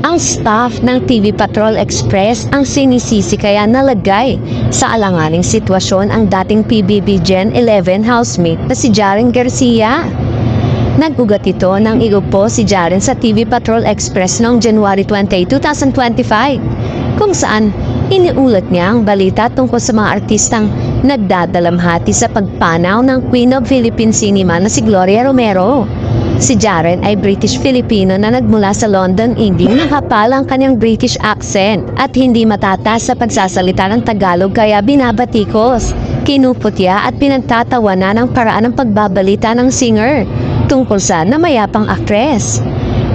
Ang staff ng TV Patrol Express ang sinisisi kaya nalagay sa alanganing sitwasyon ang dating PBB Gen 11 housemate na si Jaren Garcia. Nag-ugat ito nang iupo si Jaren sa TV Patrol Express noong January 20, 2025, kung saan iniulat niya ang balita tungkol sa mga artistang nagdadalamhati sa pagpanaw ng Queen of Philippine Cinema na si Gloria Romero. Si Jaren ay British-Filipino na nagmula sa London, England. Nakapal ang kanyang British accent at hindi matatas sa pagsasalita ng Tagalog kaya binabatikos, kinuputya at pinagtatawanan ng paraan ng pagbabalita ng singer tungkol sa namayapang aktres.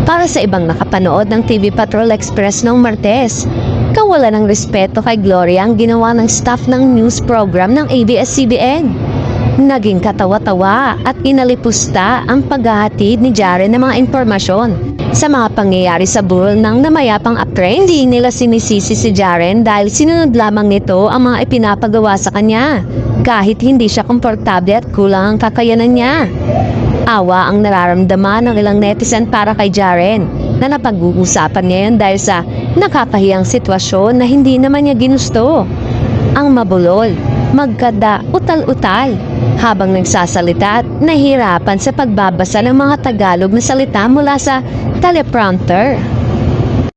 Para sa ibang nakapanood ng TV Patrol Express noong Martes, kawalan ng respeto kay Gloria ang ginawa ng staff ng news program ng ABS-CBN. Naging katawa-tawa at inalipusta ang paghahatid ni Jaren ng mga impormasyon sa mga pangyayari sa burol ng namayapang aktres. Hindi nila sinisisi si Jaren dahil sinunod lamang nito ang mga ipinapagawa sa kanya, kahit hindi siya komportable at kulang ang kakayanan niya. Awa ang nararamdaman ng ilang netizen para kay Jaren na napag-uusapan ngayon dahil sa nakakahiyang sitwasyon na hindi naman niya ginusto. Ang mabulol, magkada, utal-utal, habang nagsasalita at nahihirapan sa pagbabasa ng mga Tagalog na salita mula sa teleprompter.